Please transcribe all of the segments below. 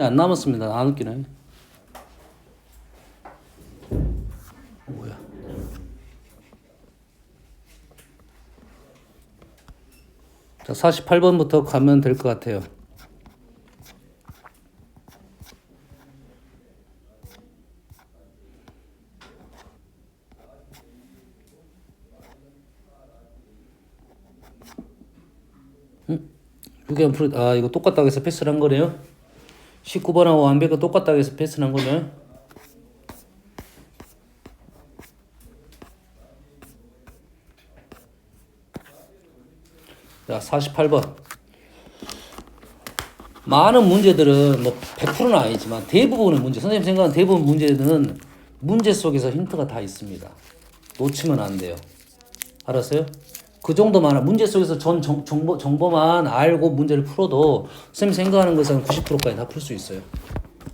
안 남았습니다. 안 웃기네. 뭐야. 자, 48번부터 가면 될 것 같아요. 이거 똑같다고 해서 패스를 한 거네요. 19번하고 완벽히 똑같다고 해서 패스를 한 거네요. 자, 48번. 많은 문제들은 뭐 100%는 아니지만 대부분의 문제, 선생님 생각하는 대부분 문제들은 문제 속에서 힌트가 다 있습니다. 놓치면 안 돼요. 알았어요? 그 정도만 문제 속에서 정보만 알고 문제를 풀어도 선생님 생각하는 것은 90%까지 다 풀 수 있어요.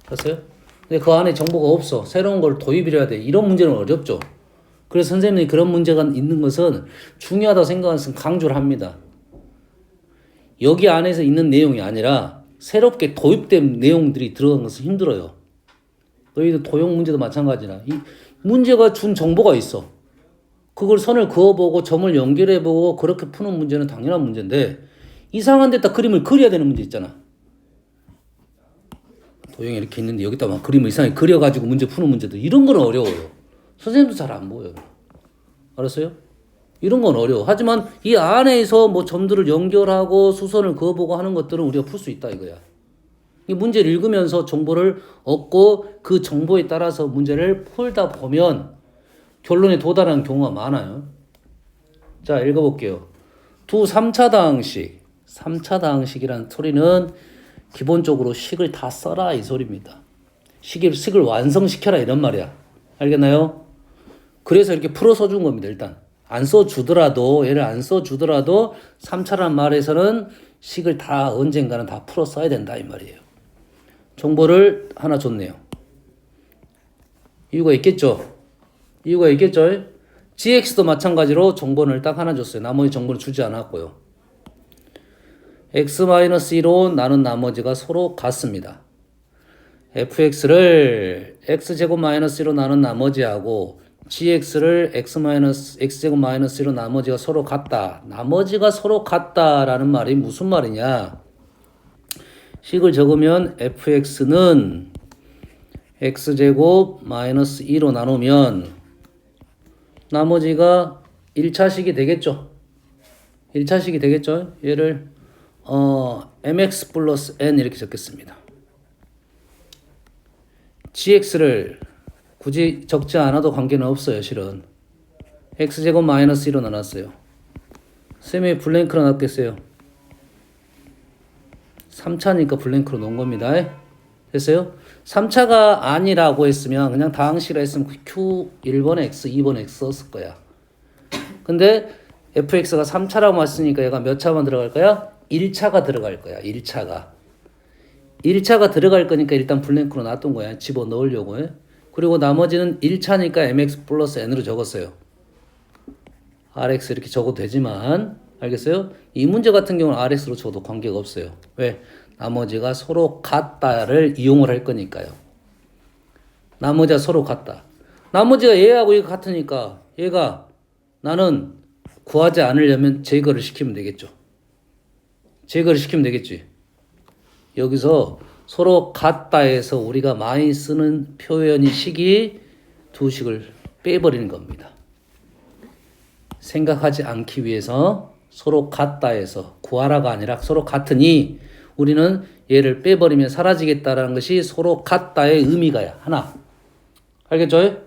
알았어요? 근데 그 안에 정보가 없어. 새로운 걸 도입을 해야 돼. 이런 문제는 어렵죠. 그래서 선생님이 그런 문제가 있는 것은 중요하다고 생각하는 것은 강조를 합니다. 여기 안에서 있는 내용이 아니라 새롭게 도입된 내용들이 들어간 것은 힘들어요. 너희들 도형 문제도 마찬가지나. 이 문제가 준 정보가 있어. 그걸 선을 그어보고 점을 연결해보고 그렇게 푸는 문제는 당연한 문제인데 이상한 데다 그림을 그려야 되는 문제 있잖아. 도형이 이렇게 있는데 여기다 막 그림을 이상하게 그려가지고 문제 푸는 문제도 이런 건 어려워요. 선생님도 잘 안 보여요. 알았어요? 이런 건 어려워. 하지만 이 안에서 뭐 점들을 연결하고 수선을 그어보고 하는 것들은 우리가 풀 수 있다 이거야. 이 문제를 읽으면서 정보를 얻고 그 정보에 따라서 문제를 풀다 보면 결론에 도달하는 경우가 많아요. 자, 읽어볼게요. 두 3차당식. 3차당식이라는 소리는 기본적으로 식을 다 써라 이 소리입니다. 식을 완성시켜라 이런 말이야. 알겠나요? 그래서 이렇게 풀어서 준 겁니다. 일단 안 써주더라도 얘를 안 써주더라도 3차란 말에서는 식을 다 언젠가는 다 풀어 써야 된다 이 말이에요. 정보를 하나 줬네요. 이유가 있겠죠? GX도 마찬가지로 정보를 딱 하나 줬어요. 나머지 정보를 주지 않았고요. X-1로 나눈 나머지가 서로 같습니다. fx를 x제곱-1로 나눈 나머지하고 gx를 x제곱-1로 나머지가 서로 같다. 나머지가 서로 같다라는 말이 무슨 말이냐? 식을 적으면 fx는 x제곱-2로 나누면 나머지가 1차식이 되겠죠. 1차식이 되겠죠. 얘를 mx 플러스 n 이렇게 적겠습니다. gx를 굳이 적지 않아도 관계는 없어요. 실은 x제곱 마이너스 1로 나눴어요. 쌤이 블랭크로 놨겠어요. 3차니까 블랭크로 놓은 겁니다. 됐어요? 3차가 아니라고 했으면 그냥 다항식이라 했으면 q 1번 x, 2번 x 썼을 거야. 근데 fx가 3차라고 했으니까 얘가 몇 차만 들어갈 거야? 1차가 들어갈 거야. 1차가 들어갈 거니까 일단 블랭크로 놔둔 거야. 집어넣으려고 해. 그리고 나머지는 1차니까 mx 플러스 n으로 적었어요. rx 이렇게 적어도 되지만 알겠어요? 이 문제 같은 경우는 rx로 적어도 관계가 없어요. 왜? 나머지가 서로 같다를 이용을 할 거니까요. 나머지가 서로 같다. 나머지가 얘하고 얘가 같으니까 얘가 나는 구하지 않으려면 제거를 시키면 되겠죠. 제거를 시키면 되겠지. 여기서 서로 같다에서 우리가 많이 쓰는 표현이 식이 두 식을 빼버리는 겁니다. 생각하지 않기 위해서 서로 같다에서 구하라가 아니라 서로 같으니 우리는 얘를 빼버리면 사라지겠다라는 것이 서로 같다의 의미가 하나. 알겠죠?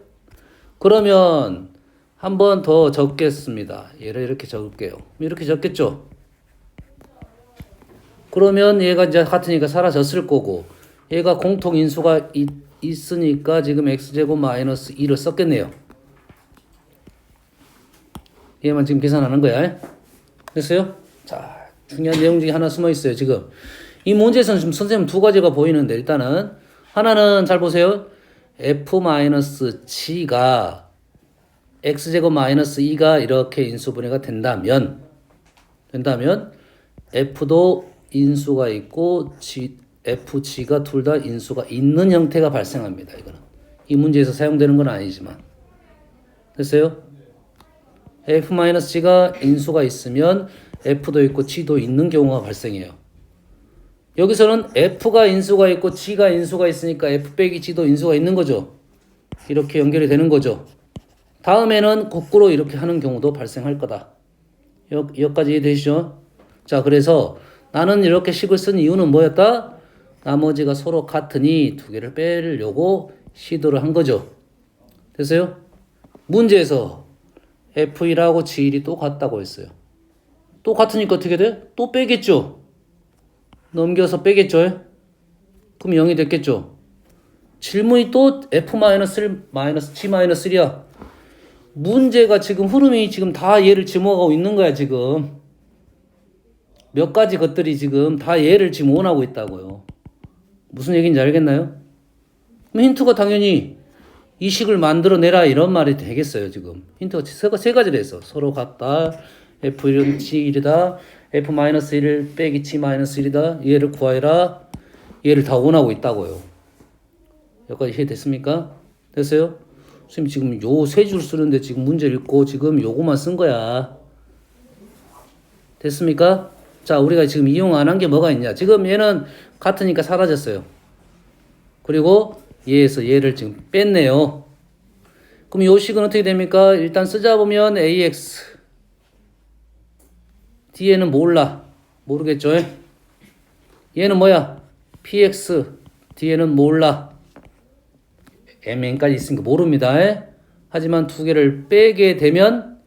그러면 한 번 더 적겠습니다. 얘를 이렇게 적을게요. 이렇게 적겠죠? 그러면 얘가 이제 같으니까 사라졌을 거고 얘가 공통 인수가 있으니까 지금 x제곱 마이너스 2를 썼겠네요. 얘만 지금 계산하는 거야. 됐어요? 자, 중요한 내용 중에 하나 숨어 있어요. 지금 이 문제에서는 지금 선생님 두 가지가 보이는데 일단은 하나는 잘 보세요. f-g가 x제곱 마이너스 2가 이렇게 인수분해가 된다면 f도 인수가 있고 F, G가 둘 다 인수가 있는 형태가 발생합니다. 이거는 이 문제에서 사용되는 건 아니지만 됐어요? F-G가 인수가 있으면 F도 있고 G도 있는 경우가 발생해요. 여기서는 F가 인수가 있고 G가 인수가 있으니까 F 빼기 G도 인수가 있는 거죠. 이렇게 연결이 되는 거죠. 다음에는 거꾸로 이렇게 하는 경우도 발생할 거다. 여기까지 이해되시죠? 자, 그래서 나는 이렇게 식을 쓴 이유는 뭐였다? 나머지가 서로 같으니 두 개를 빼려고 시도를 한 거죠. 됐어요? 문제에서 F1하고 G1이 똑같다고 했어요. 똑같으니까 어떻게 돼? 또 빼겠죠? 넘겨서 빼겠죠? 그럼 0이 됐겠죠? 질문이 또 F-1, G-1이야. 문제가 지금 흐름이 지금 다 얘를 지목하고 있는 거야, 지금. 몇 가지 것들이 지금 다 얘를 지금 원하고 있다고요. 무슨 얘기인지 알겠나요? 그럼 힌트가 당연히 이 식을 만들어내라 이런 말이 되겠어요, 지금. 힌트가 세 가지를 했어. 서로 같다. F1은 G1이다. F-1을 빼기 G-1이다. 얘를 구하여라. 얘를 다 원하고 있다고요. 여기까지 이해됐습니까? 됐어요? 선생님 지금 요 세 줄 쓰는데 지금 문제 읽고 지금 요거만 쓴 거야. 됐습니까? 자, 우리가 지금 이용 안 한 게 뭐가 있냐? 지금 얘는 같으니까 사라졌어요. 그리고 얘에서 얘를 지금 뺐네요. 그럼 요 식은 어떻게 됩니까? 일단 쓰자 보면 AX 뒤에는 몰라. 모르겠죠? 얘는 뭐야? PX 뒤에는 몰라. MN까지 있으니까 모릅니다. 하지만 두 개를 빼게 되면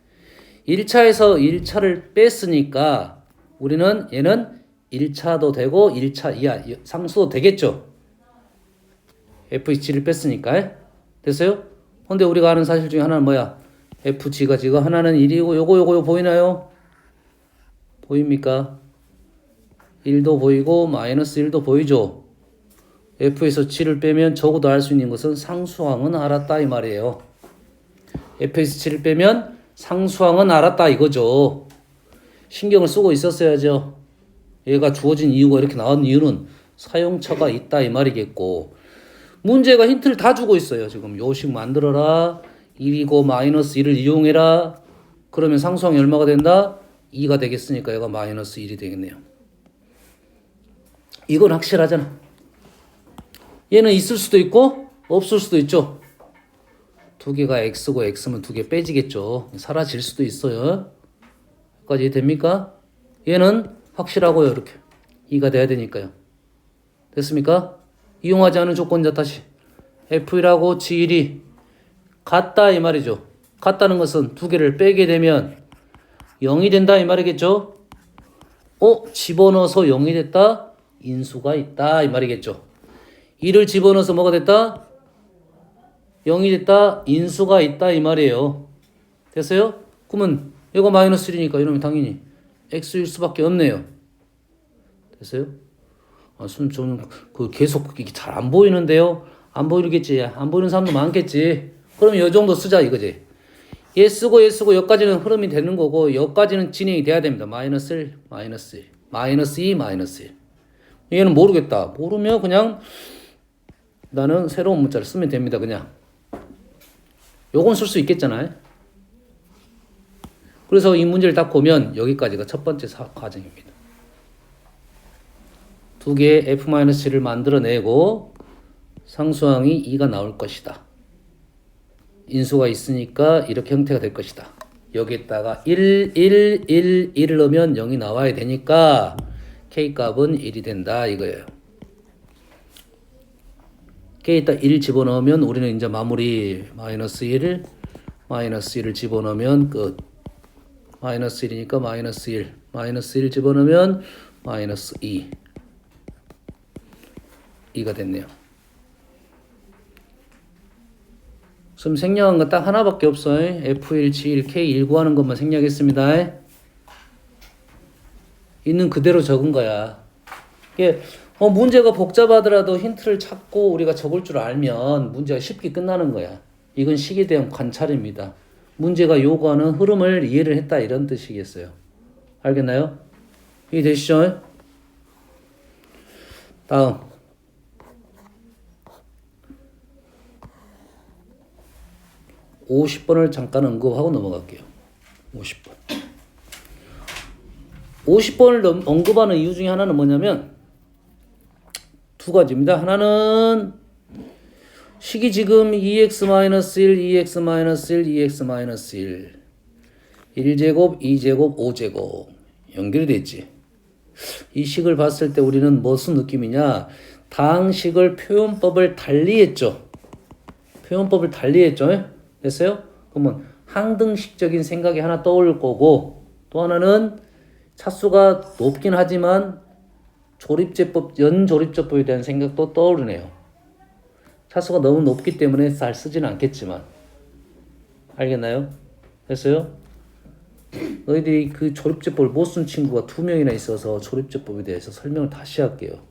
1차에서 1차를 뺐으니까 우리는 얘는 1차도 되고 1차 이하 상수도 되겠죠. FG를 뺐으니까. 됐어요? 근데 우리가 아는 사실 중에 하나는 뭐야? FG가 지금 하나는 1이고 요거 보이나요? 보입니까? 1도 보이고 마이너스 1도 보이죠? F에서 G를 빼면 적어도 알 수 있는 것은 상수항은 알았다 이 말이에요. F에서 G를 빼면 상수항은 알았다 이거죠. 신경을 쓰고 있었어야죠. 얘가 주어진 이유가 이렇게 나온 이유는 사용처가 있다 이 말이겠고 문제가 힌트를 다 주고 있어요. 지금 요식 만들어라. 1이고 마이너스 1을 이용해라. 그러면 상수항이 얼마가 된다? 2가 되겠으니까 얘가 마이너스 1이 되겠네요. 이건 확실하잖아. 얘는 있을 수도 있고 없을 수도 있죠. 두 개가 x고 x면 두 개 빼지겠죠. 사라질 수도 있어요. 여기까지 됩니까? 얘는 확실하고요. 이렇게 2가 돼야 되니까요. 됐습니까? 이용하지 않은 조건자 다시 F1하고 G1이 같다 이 말이죠. 같다는 것은 두 개를 빼게 되면 0이 된다 이 말이겠죠. 집어넣어서 0이 됐다. 인수가 있다 이 말이겠죠. 2를 집어넣어서 뭐가 됐다? 0이 됐다. 인수가 있다 이 말이에요. 됐어요? 그러면 이거 마이너스 1이니까 이러면 당연히 x일 수밖에 없네요. 됐어요? 저는 계속 잘 안 보이는데요. 안 보이겠지. 안 보이는 사람도 많겠지. 그럼 이 정도 쓰자 이거지. 얘 쓰고 여기까지는 흐름이 되는 거고 여기까지는 진행이 돼야 됩니다. 마이너스 1, 마이너스 1, 마이너스 2, 마이너스 1. 얘는 모르겠다. 모르면 그냥 나는 새로운 문자를 쓰면 됩니다. 그냥. 요건 쓸 수 있겠잖아요. 그래서 이 문제를 딱 보면 여기까지가 첫 번째 과정입니다. 두 개의 F-G를 만들어내고 상수항이 2가 나올 것이다. 인수가 있으니까 이렇게 형태가 될 것이다. 여기에다가 1, 1, 1, 1을 넣으면 0이 나와야 되니까 K값은 1이 된다 이거예요. K에다 1 집어넣으면 우리는 이제 마무리 마이너스 1을 집어넣으면 끝. 마이너스 1이니까 마이너스 1. 마이너스 1 집어넣으면 마이너스 2. 2가 됐네요. 그럼 생략한 거 딱 하나밖에 없어요. F1, G1, K1 구하는 것만 생략했습니다. 있는 그대로 적은 거야. 이게 문제가 복잡하더라도 힌트를 찾고 우리가 적을 줄 알면 문제가 쉽게 끝나는 거야. 이건 식에 대한 관찰입니다. 문제가 요구하는 흐름을 이해를 했다 이런 뜻이겠어요. 알겠나요? 이해되시죠? 다음 50번을 잠깐 언급하고 넘어갈게요. 50번. 50번을 언급하는 이유 중에 하나는 뭐냐면 두 가지입니다. 하나는 식이 지금 2x-1, 2x-1, 2x-1 1제곱, 2제곱, 5제곱 연결이 됐지. 이 식을 봤을 때 우리는 무슨 느낌이냐? 다항식을 표현법을 달리했죠. 표현법을 달리했죠. 됐어요? 그러면 항등식적인 생각이 하나 떠오를 거고 또 하나는 차수가 높긴 하지만 연조립제법에 대한 생각도 떠오르네요. 차수가 너무 높기 때문에 잘 쓰지는 않겠지만 알겠나요? 됐어요? 너희들이 그 조립제법을 못 쓴 친구가 2명이나 있어서 조립제법에 대해서 설명을 다시 할게요.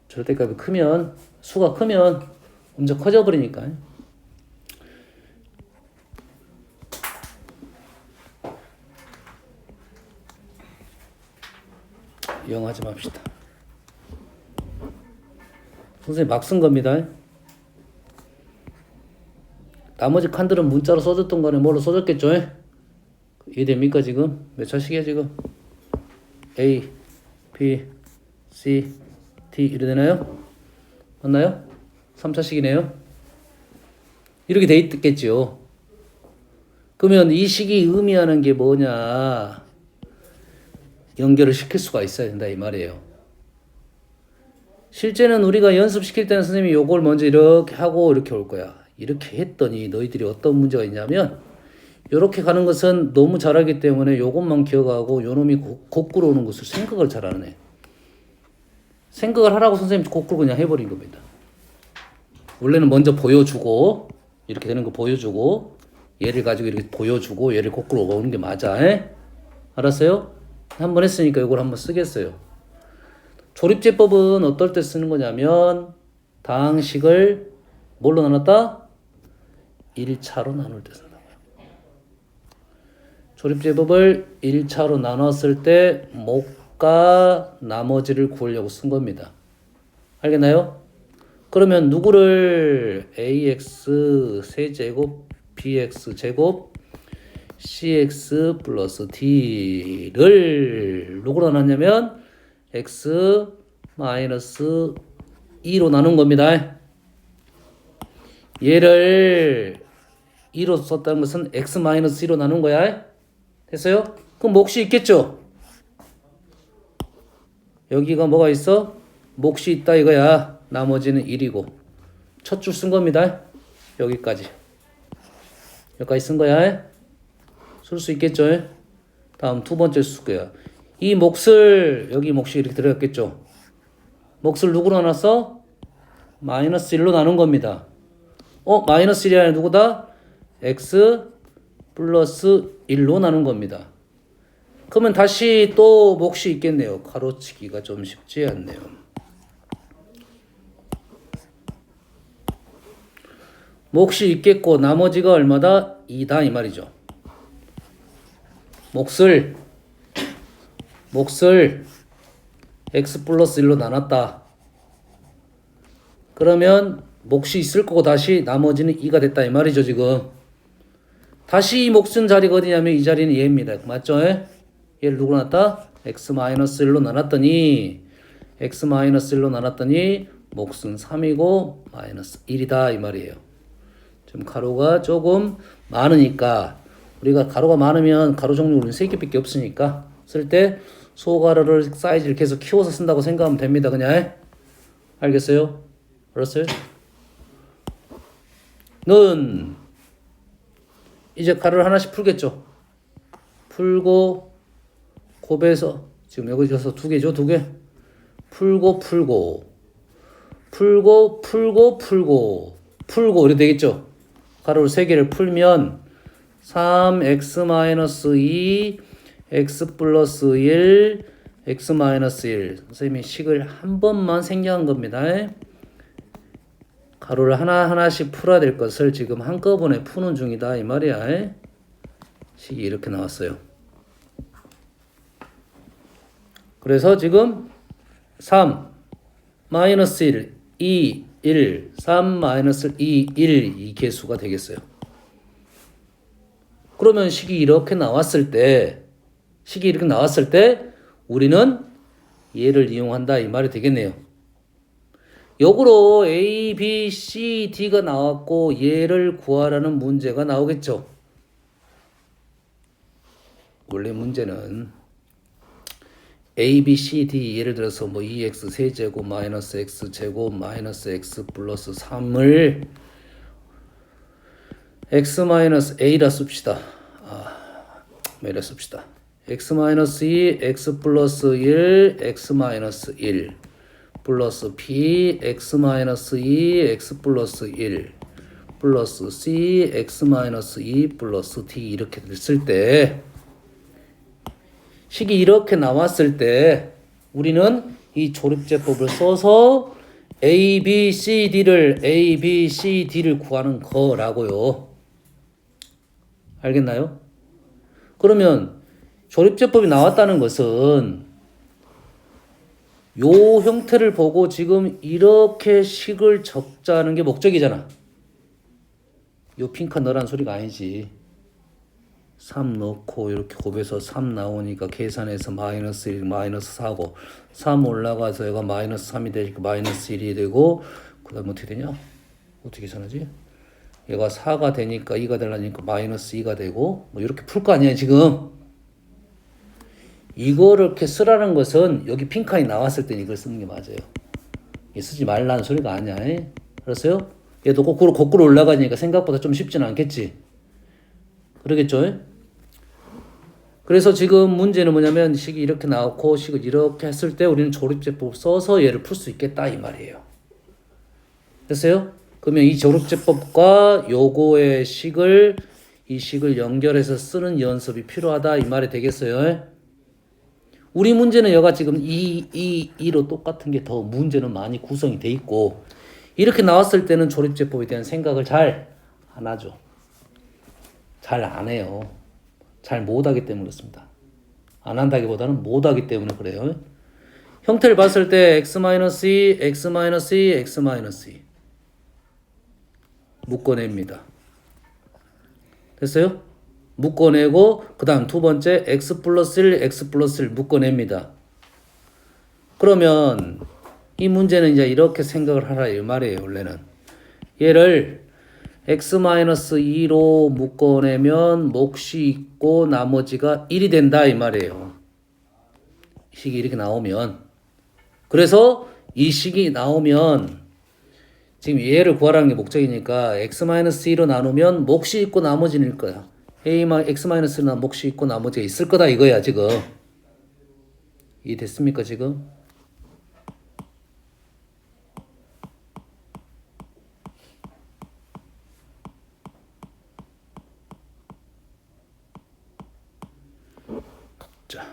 절대값이 크면 수가 크면 문제 커져 버리니까. 이용하지 맙시다. 선생님 막 쓴 겁니다. 나머지 칸들은 문자로 써줬던 거네 뭘로 써줬겠죠? 이해됩니까 지금? 몇 차식이야 지금? A, B, C, D 이래 되나요? 맞나요? 3차식이네요. 이렇게 돼 있겠지요. 그러면 이 식이 의미하는 게 뭐냐? 연결을 시킬 수가 있어야 된다 이 말이에요. 실제는 우리가 연습시킬 때는 선생님이 요걸 먼저 이렇게 하고 이렇게 올 거야. 이렇게 했더니 너희들이 어떤 문제가 있냐면 요렇게 가는 것은 너무 잘하기 때문에 요것만 기억하고 요놈이 거꾸로 오는 것을 생각을 잘 안 해. 생각을 하라고 선생님 거꾸로 그냥 해버린 겁니다. 원래는 먼저 보여주고 이렇게 되는 거 보여주고 얘를 가지고 이렇게 보여주고 얘를 거꾸로 오는 게 맞아. 알았어요? 한번 했으니까 이걸 한번 쓰겠어요. 조립제법은 어떨 때 쓰는 거냐면 다항식을 뭘로 나눴다? 1차로 나눌 때 쓴다고요. 조립제법을 1차로 나눴을 때 목과 나머지를 구하려고 쓴 겁니다. 알겠나요? 그러면 누구를 ax 세제곱 bx 제곱 cx 플러스 d를 누구로 나눴냐면 x 마이너스 2로 나눈 겁니다. 얘를 2로 썼다는 것은 x 마이너스 2로 나눈 거야. 됐어요? 그럼 몫이 있겠죠? 여기가 뭐가 있어? 몫이 있다 이거야. 나머지는 1이고 첫 줄 쓴 겁니다. 여기까지 쓴 거야. 쓸 수 있겠죠? 다음 두 번째 쓸 거야. 이 몫을 여기 몫이 이렇게 들어갔겠죠? 몫을 누구로 나눴어? 마이너스 1로 나눈 겁니다. 마이너스 1이 아니라 누구다? x 플러스 1로 나눈 겁니다. 그러면 다시 또 몫이 있겠네요. 가로치기가 좀 쉽지 않네요. 몫이 있겠고 나머지가 얼마다? 2다 이 말이죠. 몫을 x 플러스 1로 나눴다. 그러면 몫이 있을 거고 다시 나머지는 2가 됐다 이 말이죠 지금. 다시 이 몫은 자리가 어디냐면 이 자리는 얘입니다. 맞죠? 얘를 누구 나눴다? x-1로 나눴더니 몫은 3이고 마이너스 1이다 이 말이에요. 지금 가로가 조금 많으니까 우리가 가로가 많으면 가로 종류 우리는 3개밖에 없으니까 쓸 때 소가로를 사이즈를 계속 키워서 쓴다고 생각하면 됩니다. 그냥 알겠어요? 알았어요? 는 이제 가로를 하나씩 풀겠죠. 풀고 곱해서 지금 여기서 2개죠. 2개 풀고 이렇게 되겠죠. 가로를 3개를 풀면 3x-2 x 플러스 1 x 마이너스 1 선생님이 식을 한 번만 생략한 겁니다. 가로를 하나하나씩 풀어야 될 것을 지금 한꺼번에 푸는 중이다 이 말이야. 식이 이렇게 나왔어요. 그래서 지금 3 마이너스 1 2 1 3 마이너스 2 1 이 개수가 되겠어요. 그러면 식이 이렇게 나왔을 때 우리는 얘를 이용한다 이 말이 되겠네요. 역으로 A, B, C, D가 나왔고 얘를 구하라는 문제가 나오겠죠. 원래 문제는 A, B, C, D 예를 들어서 뭐 2x 세제곱 마이너스 x 제곱 마이너스 x 플러스 3을 x 마이너스 a라 씁시다. 이라 씁시다. x 마이너스 2, x 플러스 1, x 마이너스 1 플러스 p, x 마이너스 2, x 플러스 1 플러스 c, x 마이너스 2 플러스 d 이렇게 됐을 때 식이 이렇게 나왔을 때 우리는 이 조립제법을 써서 A, B, C, D를 구하는 거라고요. 알겠나요? 그러면 조립제법이 나왔다는 것은 요 형태를 보고 지금 이렇게 식을 적자는 게 목적이잖아. 요 핑크 너란 소리가 아니지. 3 넣고 이렇게 곱해서 3 나오니까 계산해서 마이너스 1, 마이너스 4고 3 올라가서 얘가 마이너스 3이 되니까 마이너스 1이 되고 그 다음에 어떻게 되냐? 어떻게 계산하지? 얘가 4가 되니까 2가 되려니까 마이너스 2가 되고 뭐 이렇게 풀 거 아니야 지금. 이거를 이렇게 쓰라는 것은 여기 핑크이 나왔을 때 이걸 쓰는 게 맞아요. 이게 쓰지 말라는 소리가 아니야. 알았어요? 얘도 거꾸로 올라가니까 생각보다 좀 쉽지는 않겠지. 그러겠죠? 그래서 지금 문제는 뭐냐면 식이 이렇게 나왔고 식을 이렇게 했을 때 우리는 조립제법 써서 얘를 풀 수 있겠다 이 말이에요. 됐어요? 그러면 이 조립제법과 요거의 이 식을 연결해서 쓰는 연습이 필요하다 이 말이 되겠어요? 우리 문제는 여가 지금 2로 똑같은 게 더 문제는 많이 구성이 돼 있고 이렇게 나왔을 때는 조립제법에 대한 생각을 잘 안 하죠. 잘 안 해요. 잘 못하기 때문에 그렇습니다. 안 한다기보다는 못하기 때문에 그래요. 형태를 봤을 때 x-2, x-2, x-2 묶어냅니다. 됐어요? 묶어내고 그 다음 두 번째 x 플러스 1, x 플러스 1 묶어냅니다. 그러면 이 문제는 이제 이렇게 생각을 하라 이 말이에요. 원래는 얘를 x-2로 묶어내면 몫이 있고 나머지가 1이 된다 이 말이에요. 식이 이렇게 나오면 그래서 이 식이 나오면 지금 얘를 구하라는 게 목적이니까 x-2로 나누면 몫이 있고 나머지는 일 거야. x-는 몫이 있고 나머지가 있을 거다 이거야 지금. 이해됐습니까 지금? 자.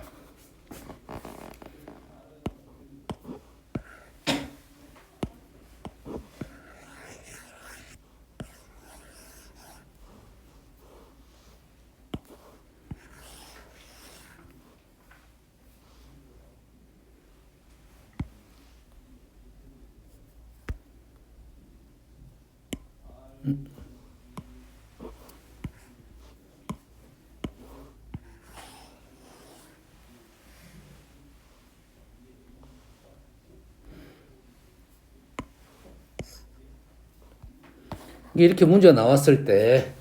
이렇게 문제가 나왔을 때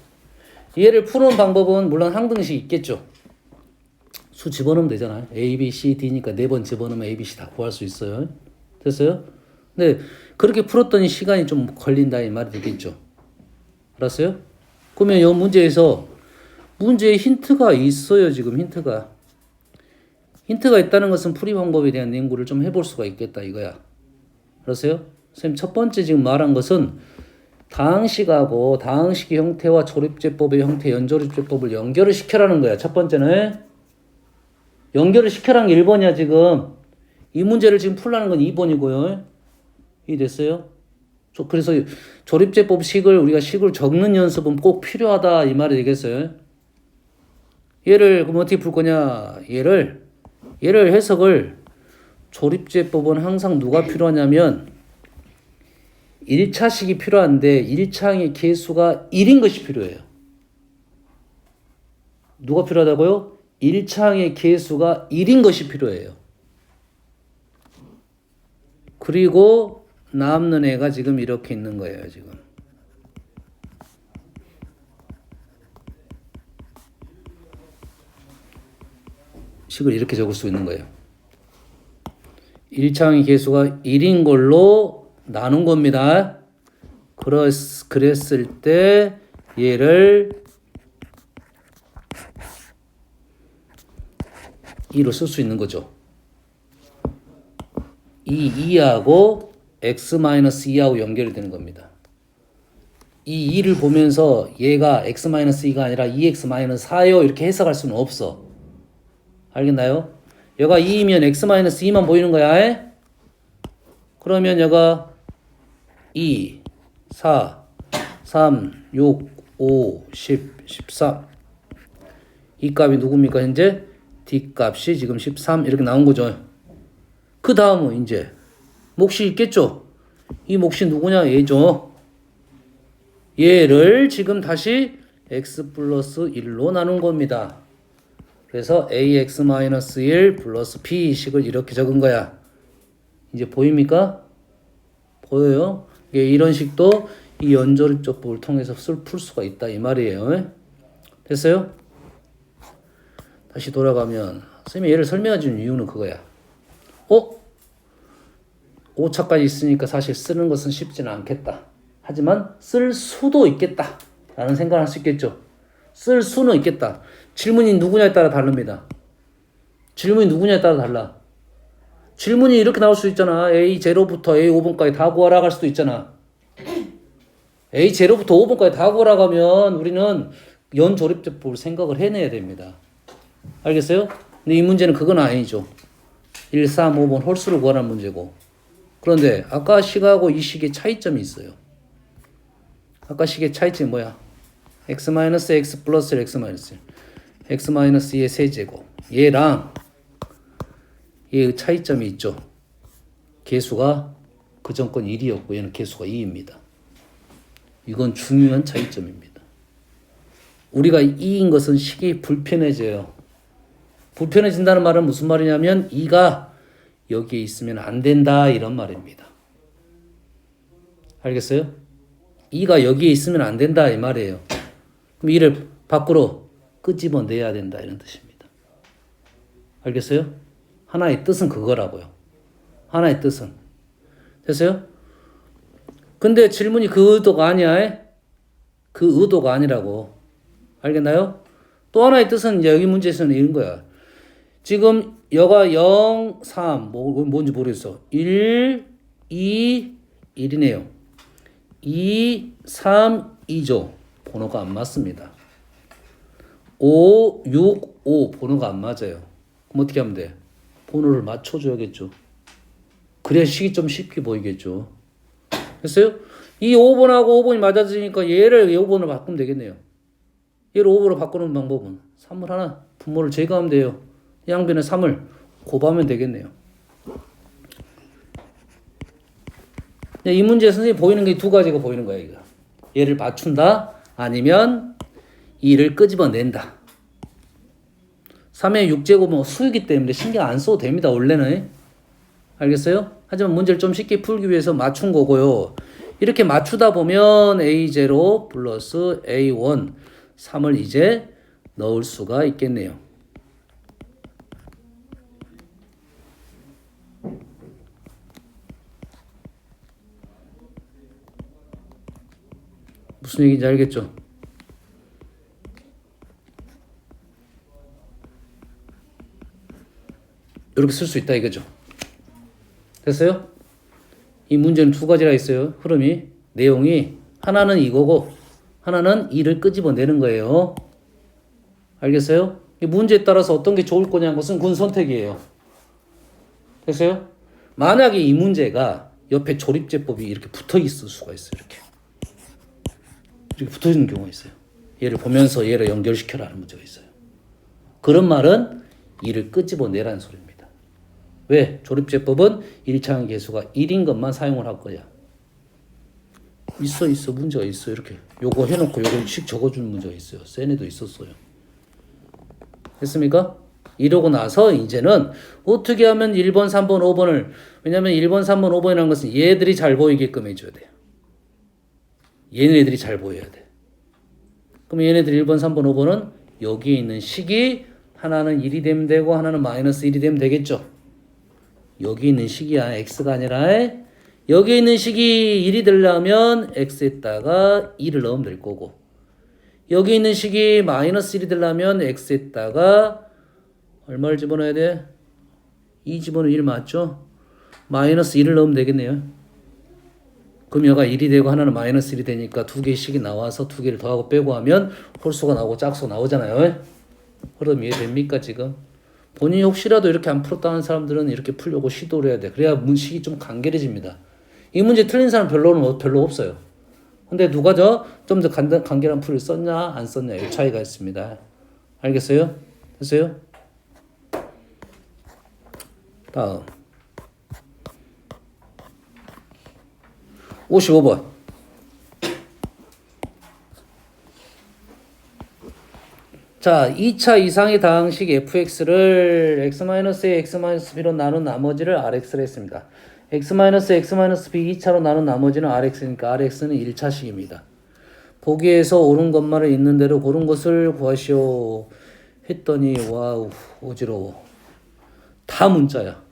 얘를 푸는 방법은 물론 항등식이 있겠죠. 수 집어넣으면 되잖아요. A, B, C, D니까 4번 집어넣으면 A, B, C 다 구할 수 있어요. 됐어요? 근데 그렇게 풀었더니 시간이 좀 걸린다 이 말이 되겠죠. 알았어요? 그러면 이 문제에서 문제에 힌트가 있어요. 지금 힌트가 있다는 것은 풀이 방법에 대한 연구를 좀 해볼 수가 있겠다 이거야. 알았어요? 선생님 첫 번째 지금 말한 것은 다항식하고 다항식의 형태와 조립제법의 형태, 연조립제법을 연결을 시켜라는 거야. 첫 번째는 연결을 시켜라는 게 1번이야 지금. 이 문제를 지금 풀라는 건 2번이고요. 이해됐어요? 그래서 조립제법 식을 우리가 식을 적는 연습은 꼭 필요하다 이 말이 되겠어요. 얘를 그럼 어떻게 풀 거냐? 얘를 해석을 조립제법은 항상 누가 필요하냐면 1차식이 필요한데 1차항의 개수가 1인 것이 필요해요. 누가 필요하다고요? 1차항의 개수가 1인 것이 필요해요. 그리고 남는 애가 지금 이렇게 있는 거예요, 지금. 식을 이렇게 적을 수 있는 거예요. 1차항의 개수가 1인 걸로 나눈 겁니다. 그랬을 때 얘를 2로 쓸 수 있는 거죠. 이 2하고 x-2하고 연결이 되는 겁니다. 이 2를 보면서 얘가 x-2가 아니라 2x-4요 이렇게 해석할 수는 없어. 알겠나요? 얘가 2이면 x-2만 보이는 거야. 에? 그러면 얘가 2, 4, 3, 6, 5, 10, 13 이 값이 누굽니까? 현재 D값이 지금 13 이렇게 나온 거죠. 그 다음은 이제 몫이 있겠죠. 이 몫이 누구냐? 얘죠. 얘를 지금 다시 x 플러스 1로 나눈 겁니다. 그래서 ax-1 플러스 b식을 이렇게 적은 거야. 이제 보입니까? 보여요? 이런 식도 이 연조립적법을 통해서 풀 수가 있다 이 말이에요. 됐어요? 다시 돌아가면 선생님이 얘를 설명해 주는 이유는 그거야. 5차까지 있으니까 사실 쓰는 것은 쉽지는 않겠다. 하지만 쓸 수도 있겠다 라는 생각을 할 수 있겠죠. 쓸 수는 있겠다. 질문이 누구냐에 따라 다릅니다. 질문이 누구냐에 따라 달라. 질문이 이렇게 나올 수 있잖아. A0부터 A5번까지 다 구하라 할 수도 있잖아. A0부터 5번까지 다 구하라 가면 우리는 연조립제법을 생각을 해내야 됩니다. 알겠어요? 근데 이 문제는 그건 아니죠. 1, 3, 5번 홀수를 구하라는 문제고. 그런데 아까 식하고 이 식의 차이점이 있어요. 아까 식의 차이점이 뭐야? x-x 플러스 x-1 x-2의 세제곱 얘랑 얘의 차이점이 있죠. 개수가 그 전건 1이었고 얘는 개수가 2입니다. 이건 중요한 차이점입니다. 우리가 2인 것은 식이 불편해져요. 불편해진다는 말은 무슨 말이냐면 2가 여기에 있으면 안 된다 이런 말입니다. 알겠어요? 2가 여기에 있으면 안 된다 이 말이에요. 그럼 2를 밖으로 끄집어내야 된다 이런 뜻입니다. 알겠어요? 하나의 뜻은 그거라고요. 하나의 뜻은. 됐어요? 근데 질문이 그 의도가 아니야. 그 의도가 아니라고. 알겠나요? 또 하나의 뜻은 여기 문제에서는 이런 거야. 지금 여가 0, 3, 뭔지 모르겠어. 1, 2, 1이네요. 2, 3, 2죠. 번호가 안 맞습니다. 5, 6, 5 번호가 안 맞아요. 그럼 어떻게 하면 돼? 번호를 맞춰줘야겠죠. 그래야 식이 좀 쉽게 보이겠죠. 됐어요? 이 5번하고 5번이 맞아지니까 얘를 5번으로 바꾸면 되겠네요. 얘를 5번으로 바꾸는 방법은 3을 하나 분모를 제거하면 돼요. 양변에 3을 곱하면 되겠네요. 이 문제 선생님이 보이는 게 두 가지가 보이는 거예요. 이거. 얘를 맞춘다 아니면 2를 끄집어낸다. 3의 6제곱은 수이기 때문에 신경 안 써도 됩니다. 원래는. 알겠어요? 하지만 문제를 좀 쉽게 풀기 위해서 맞춘 거고요. 이렇게 맞추다 보면 A0 플러스 A1 3을 이제 넣을 수가 있겠네요. 무슨 얘기인지 알겠죠? 이렇게 쓸 수 있다 이거죠. 됐어요? 이 문제는 두 가지라 있어요. 흐름이. 내용이 하나는 이거고 하나는 2를 끄집어내는 거예요. 알겠어요? 이 문제에 따라서 어떤 게 좋을 거냐는 것은 그건 선택이에요. 됐어요? 만약에 이 문제가 옆에 조립제법이 이렇게 붙어 있을 수가 있어요. 이렇게 붙어 있는 경우가 있어요. 얘를 보면서 얘를 연결시켜라 하는 문제가 있어요. 그런 말은 이를 끄집어내라는 소리입니다. 왜? 조립제법은 1차항 계수가 1인 것만 사용을 할 거야. 있어 문제가 있어. 이렇게 요거 해놓고 요걸 씩 적어주는 문제가 있어요. 센에도 있었어요. 됐습니까? 이러고 나서 이제는 어떻게 하면 1번, 3번, 5번을, 왜냐면 1번, 3번, 5번이라는 것은 얘들이 잘 보이게끔 해줘야 돼요. 얘네들이 잘 보여야 돼. 그럼 얘네들 1번, 3번, 5번은 여기에 있는 식이 하나는 1이 되면 되고 하나는 마이너스 1이 되면 되겠죠. 여기 있는 식이 x가 아니라 여기 있는 식이 1이 되려면 x에다가 2를 넣으면 될 거고, 여기 있는 식이 마이너스 1이 되려면 x에다가 얼마를 집어넣어야 돼? 2 집어넣으면 1 맞죠? 마이너스 1을 넣으면 되겠네요. 그럼 여가 1이 되고 하나는 마이너스 1이 되니까 두 개의 식이 나와서 두 개를 더하고 빼고 하면 홀수가 나오고 짝수가 나오잖아요. 흐름 이해됩니까 지금? 본인이 혹시라도 이렇게 안 풀었다는 사람들은 이렇게 풀려고 시도를 해야 돼. 그래야 문식이 좀 간결해집니다. 이 문제 틀린 사람 별로 없어요. 근데 누가 좀 더 간결한 풀을 썼냐 안 썼냐의 차이가 있습니다. 알겠어요? 됐어요? 다음 55번. 자, 2차 이상의 다항식 fx를 x-a, x-b로 나눈 나머지를 rx로 했습니다. x-x-b 2차로 나눈 나머지는 rx니까 rx는 1차식입니다. 보기에서 옳은 것만을 있는 대로 고른 것을 구하시오 했더니 와우 어지러워. 다 문자야.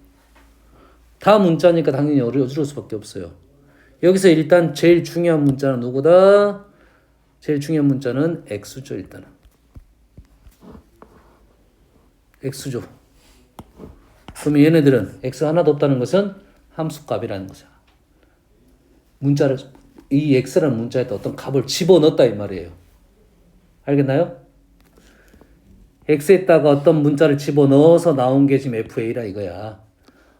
다 문자니까 당연히 어지러울 수밖에 없어요. 여기서 일단 제일 중요한 문자는 누구다? 제일 중요한 문자는 x죠. 일단은 x죠. 그러면 얘네들은 x 하나도 없다는 것은 함수값이라는 거죠. 문자를 이 x라는 문자에다 어떤 값을 집어넣었다 이 말이에요. 알겠나요? x에다가 어떤 문자를 집어넣어서 나온 게 지금 fa라 이거야.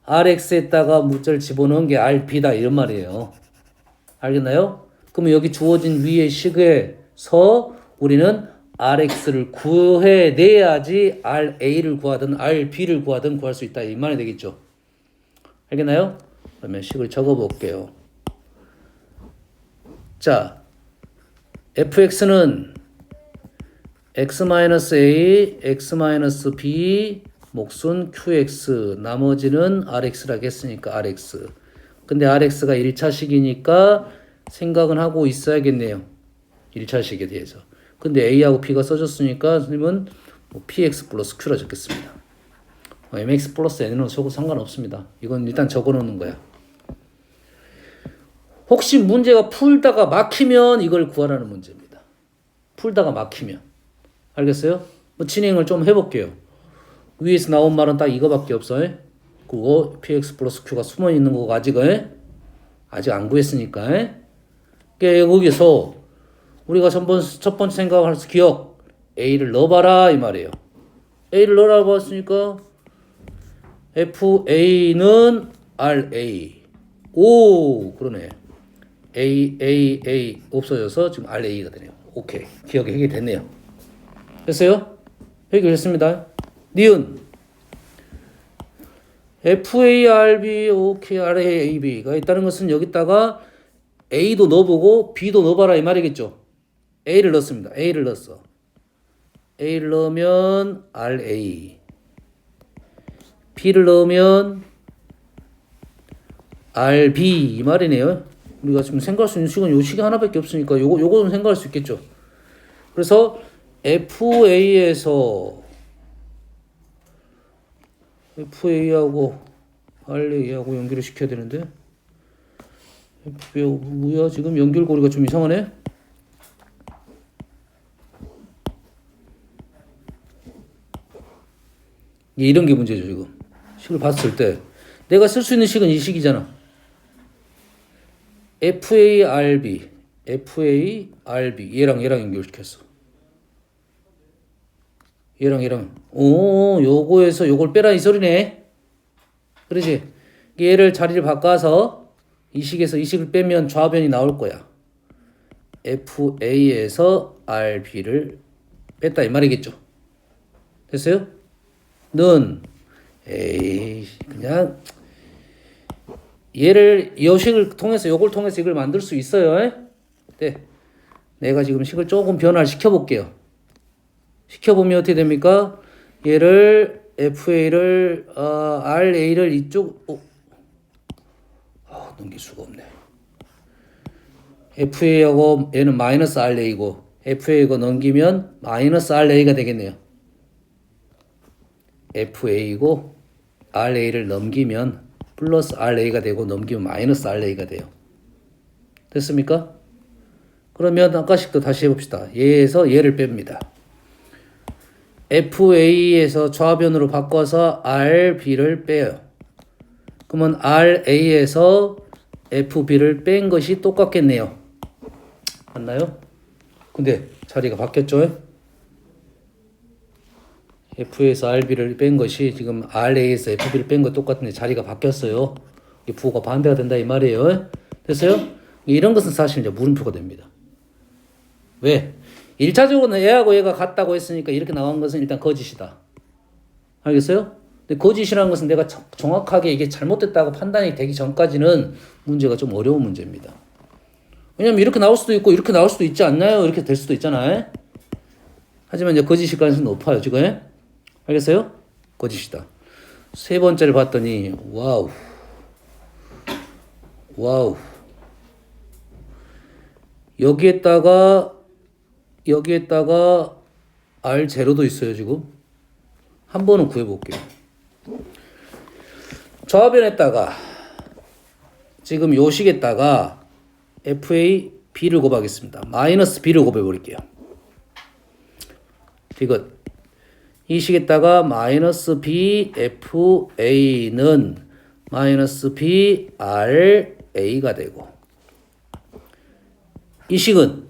rx에다가 문자를 집어넣은 게 rp다 이런 말이에요. 알겠나요? 그러면 여기 주어진 위의 식에서 우리는 rx를 구해내야지 ra를 구하든 rb를 구하든 구할 수 있다 이 말이 되겠죠. 알겠나요? 그러면 식을 적어볼게요. 자, fx는 x-a, x-b 목순 qx 나머지는 rx라고 했으니까 rx. 근데 rx가 1차식이니까 생각은 하고 있어야겠네요. 1차식에 대해서. 근데 a하고 b가 써졌으니까 선생님은 뭐 px 플러스 q라 적겠습니다. mx 플러스 n은 적어도 상관없습니다. 이건 일단 적어놓는 거야. 혹시 문제가 풀다가 막히면 이걸 구하라는 문제입니다. 풀다가 막히면. 알겠어요? 뭐 진행을 좀 해볼게요. 위에서 나온 말은 딱 이거밖에 없어요. 그거 px 플러스 q가 숨어 있는 거고 아직 안 구했으니까. 여기서 우리가 첫 번째 생각할 수 기억 a를 넣어봐라 이 말이에요. a를 넣으라고 했으니까 fa는 ra. 오 그러네. a 없어져서 지금 ra가 되네요. 오케이 기억이 해결됐네요. 됐어요? 해결했습니다. 니은 FARB, OK, RAAB가 있다는 것은 여기다가 A도 넣어보고 B도 넣어봐라 이 말이겠죠. A를 넣습니다. A를 넣었어. A를 넣으면 RA, B를 넣으면 RB 이 말이네요. 우리가 지금 생각할 수 있는 식은 요 식이 하나밖에 없으니까 요거는 생각할 수 있겠죠. 그래서 FA에서 FA하고 RA하고 연결을 시켜야 되는데 FA하고 뭐야 지금 연결고리가 좀 이상하네. 이런 게 문제죠 지금. 식을 봤을 때 내가 쓸 수 있는 식은 이 식이잖아. FARB 얘랑 연결시켰어. 얘랑 요거에서 요걸 빼라 이 소리네. 그러지? 얘를 자리를 바꿔서 이 식에서 이 식을 빼면 좌변이 나올 거야. FA에서 RB를 뺐다 이 말이겠죠. 됐어요? 는 에이 그냥 얘를 이 식을 통해서 요걸 통해서 이걸 만들 수 있어요. 네. 내가 지금 식을 조금 변화를 시켜볼게요. 시켜보면 어떻게 됩니까? 얘를 FA를 RA를 이쪽 넘길 수가 없네. FA하고 얘는 마이너스 RA고 FA가 넘기면 마이너스 RA가 되겠네요. FA고 RA를 넘기면 플러스 RA가 되고 넘기면 마이너스 RA가 돼요. 됐습니까? 그러면 아까식도 다시 해봅시다. 얘에서 얘를 뺍니다. FA에서 좌변으로 바꿔서 RB를 빼요. 그러면 RA에서 FB를 뺀 것이 똑같겠네요. 맞나요? 근데 자리가 바뀌었죠? F에서 RB를 뺀 것이 지금 RA에서 FB를 뺀 거 똑같은데 자리가 바뀌었어요. 이 부호가 반대가 된다 이 말이에요. 됐어요? 이런 것은 사실 이제 물음표가 됩니다. 왜? 1차적으로는 얘하고 얘가 같다고 했으니까 이렇게 나온 것은 일단 거짓이다. 알겠어요? 근데 거짓이라는 것은 내가 정확하게 이게 잘못됐다고 판단이 되기 전까지는 문제가 좀 어려운 문제입니다. 왜냐면 이렇게 나올 수도 있고 이렇게 나올 수도 있지 않나요? 이렇게 될 수도 있잖아요. 하지만 이제 거짓일 가능성이 높아요. 지금. 알겠어요? 거짓이다. 세 번째를 봤더니 와우. 여기에다가 R0도 있어요, 지금. 한 번은 구해볼게요. 좌변에다가 지금 요식에다가 FA B를 곱하겠습니다. 마이너스 B를 곱해버릴게요. 이것. 이 식에다가 마이너스 B FA는 마이너스 B RA가 되고 이 식은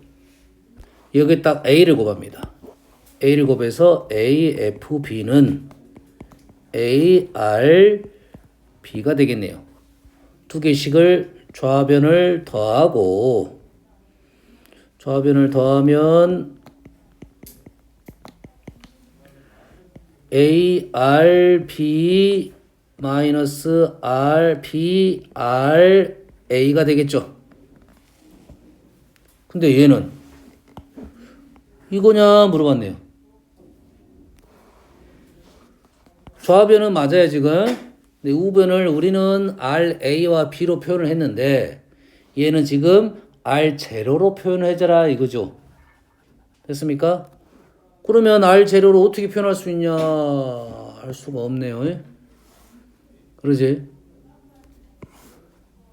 여기 딱 A를 곱합니다. A를 곱해서 AFB는 ARB가 되겠네요. 두 개씩을 좌변을 더하고 좌변을 더하면 ARB 마이너스 RBRA가 되겠죠. 근데 얘는 이거냐 물어봤네요. 좌변은 맞아요 지금. 근데 우변을 우리는 RA와 B로 표현을 했는데 얘는 지금 R0로 표현을 해줘라 이거죠. 됐습니까? 그러면 R0로 어떻게 표현할 수 있냐 할 수가 없네요. 그러지?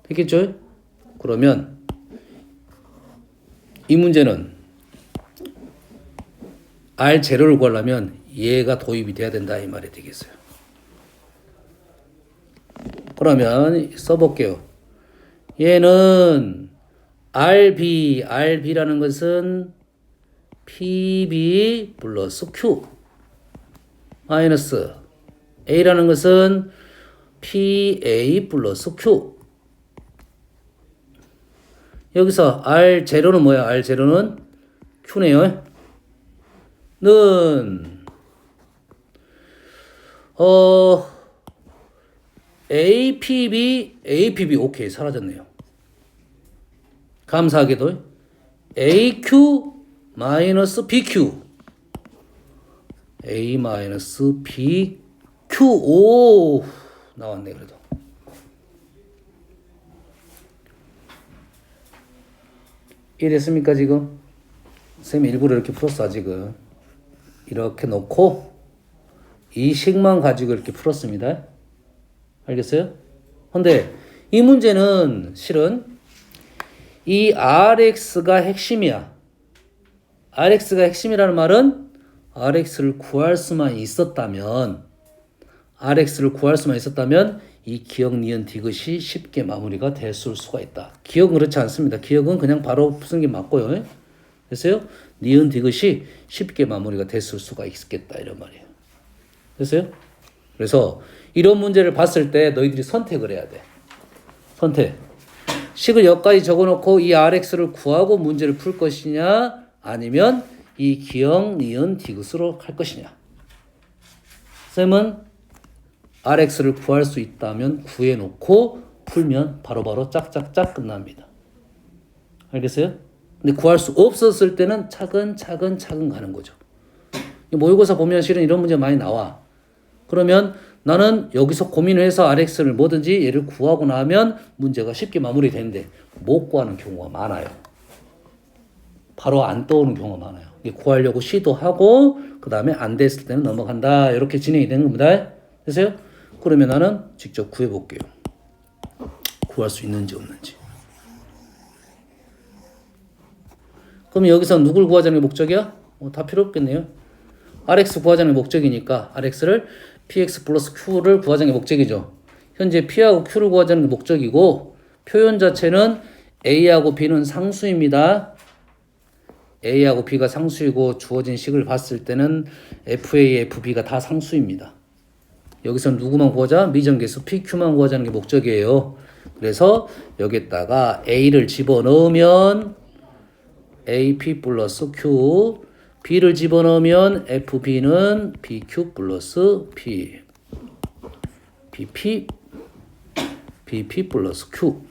됐겠죠? 그러면 이 문제는 R0를 구하려면 얘가 도입이 돼야 된다 이 말이 되겠어요. 그러면 써볼게요. 얘는 RB라는 것은 PB 플러스 Q 마이너스 A라는 것은 PA 플러스 Q. 여기서 R0는 뭐야? R0는 Q네요. 는 APB 오케이 사라졌네요. 감사하게도 AQ 마이너스 BQ A 마이너스 BQ 오 나왔네 그래도. 이해됐습니까 지금? 쌤이 일부러 이렇게 풀었어 아직은. 이렇게 놓고 이 식만 가지고 이렇게 풀었습니다. 알겠어요? 근데 이 문제는 실은 이 RX가 핵심이야. RX가 핵심이라는 말은 RX를 구할 수만 있었다면 이 기억, 니은, 디귿이 쉽게 마무리가 됐을 수가 있다. 기억은 그렇지 않습니다. 기억은 그냥 바로 푸는 게 맞고요. 됐어요? 니은, 디귿이 쉽게 마무리가 됐을 수가 있겠다 이런 말이에요. 됐어요? 그래서 이런 문제를 봤을 때 너희들이 선택을 해야 돼. 선택. 식을 여기까지 적어놓고 이 RX를 구하고 문제를 풀 것이냐 아니면 이 기억, 니은, 디귿으로 할 것이냐. 쌤은 RX를 구할 수 있다면 구해놓고 풀면 바로바로 짝짝짝 끝납니다. 알겠어요? 근데 구할 수 없었을 때는 차근차근 가는 거죠. 모의고사 보면 실은 이런 문제 많이 나와. 그러면 나는 여기서 고민을 해서 RX를 뭐든지 얘를 구하고 나면 문제가 쉽게 마무리되는데 못 구하는 경우가 많아요. 바로 안 떠오르는 경우가 많아요. 구하려고 시도하고 그 다음에 안 됐을 때는 넘어간다. 이렇게 진행이 되는 겁니다. 됐어요? 그러면 나는 직접 구해볼게요. 구할 수 있는지 없는지. 그럼 여기서 누굴 구하자는 게 목적이야? 다 필요 없겠네요. RX 구하자는 게 목적이니까 RX를 PX 플러스 Q를 구하자는 게 목적이죠. 현재 P하고 Q를 구하자는 게 목적이고 표현 자체는 A하고 B는 상수입니다. A하고 B가 상수이고 주어진 식을 봤을 때는 FA, FB가 다 상수입니다. 여기서 누구만 구하자? 미정계수 PQ만 구하자는 게 목적이에요. 그래서 여기다가 A를 집어넣으면 AP 플러스 Q, B를 집어넣으면 FB는 BQ 플러스 P, BP 플러스 Q.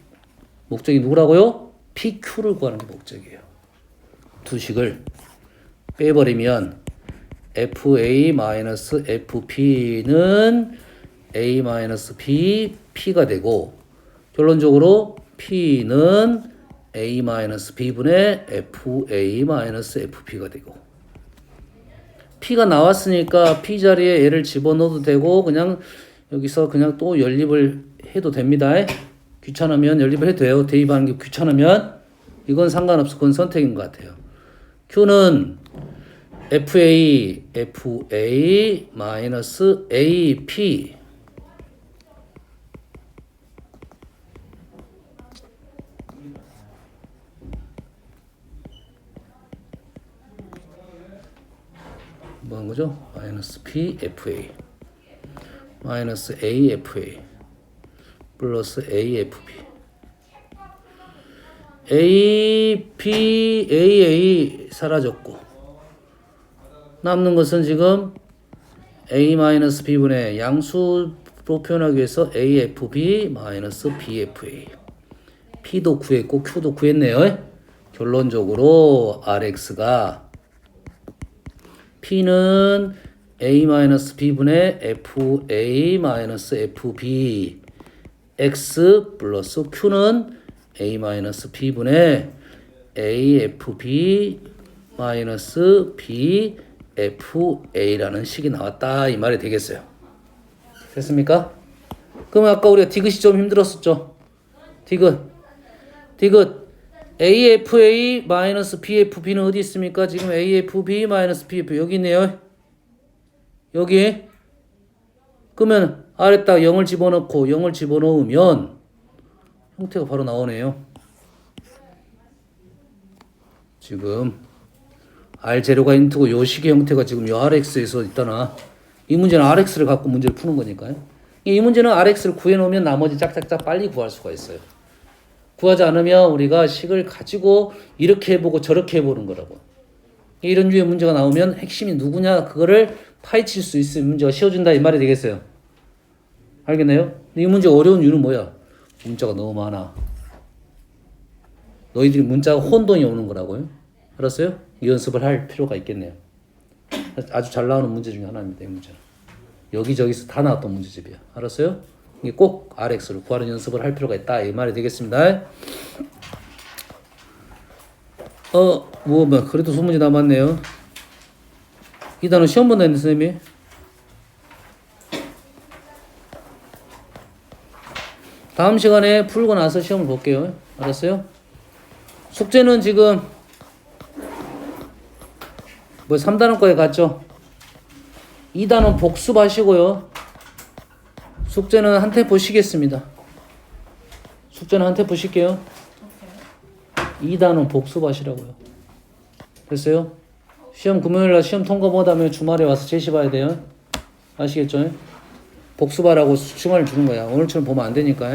목적이 누구라고요? PQ를 구하는 게 목적이에요. 두 식을 빼버리면 FA-FP는 A-B, P가 되고 결론적으로 P는 A-B분의 FA-FP가 되고 P가 나왔으니까 P 자리에 얘를 집어넣어도 되고 그냥 여기서 그냥 또 연립을 해도 됩니다. 귀찮으면 연립을 해도 돼요. 대입하는 게 귀찮으면 이건 상관없어. 그건 선택인 것 같아요. Q는 FA 마이너스 AP 뭐 한 거죠? 마이너스 PFA 마이너스 AFA 플러스 AFB AA 사라졌고 남는 것은 지금 A-B분의 양수로 표현하기 위해서 AFB-BFA P도 구했고 Q도 구했네요. 결론적으로 RX가 P는 A-B분의 FA-FB X 플러스 Q는 A-B분의 AFB-BFA라는 식이 나왔다 이 말이 되겠어요. 됐습니까? 그럼 아까 우리가 디귿이 좀 힘들었었죠. 디귿 AFA-BFB는 어디 있습니까? 지금 AFB-BF 여기 있네요. 여기. 그러면 아래딱 0을 집어넣고 0을 집어넣으면 형태가 바로 나오네요. 지금 R0가 인트고 요 식의 형태가 지금 요 RX에서 있다나 이 문제는 RX를 갖고 문제를 푸는 거니까요. 이 문제는 RX를 구해놓으면 나머지 짝짝짝 빨리 구할 수가 있어요. 구하지 않으면 우리가 식을 가지고 이렇게 해보고 저렇게 해보는 거라고. 이런 류의 문제가 나오면 핵심이 누구냐 그거를 파헤칠 수 있으면 문제가 쉬워진다 이 말이 되겠어요. 알겠나요? 근데 이 문제 어려운 이유는 뭐야? 문자가 너무 많아. 너희들이 문자가 혼돈이 오는 거라고요. 알았어요? 이 연습을 할 필요가 있겠네요. 아주 잘 나오는 문제 중에 하나입니다. 이 문제는. 여기저기서 다 나왔던 문제집이야. 알았어요? 이게 꼭 RX를 구하는 연습을 할 필요가 있다. 이 말이 되겠습니다. 그래도 소문이 남았네요. 이 단어 시험 본다 했는데, 선생님이. 다음 시간에 풀고 나서 시험을 볼게요. 알았어요? 숙제는 지금 3단원까지 갔죠? 2단원 복습하시고요. 숙제는 한 테 보시겠습니다. 숙제는 한 테 보실게요. 2단원 복습하시라고요. 됐어요? 시험 금요일날 시험 통과 못하면 주말에 와서 제시 봐야 돼요. 아시겠죠? 복습하라고 주말 주는 거야. 오늘처럼 보면 안 되니까.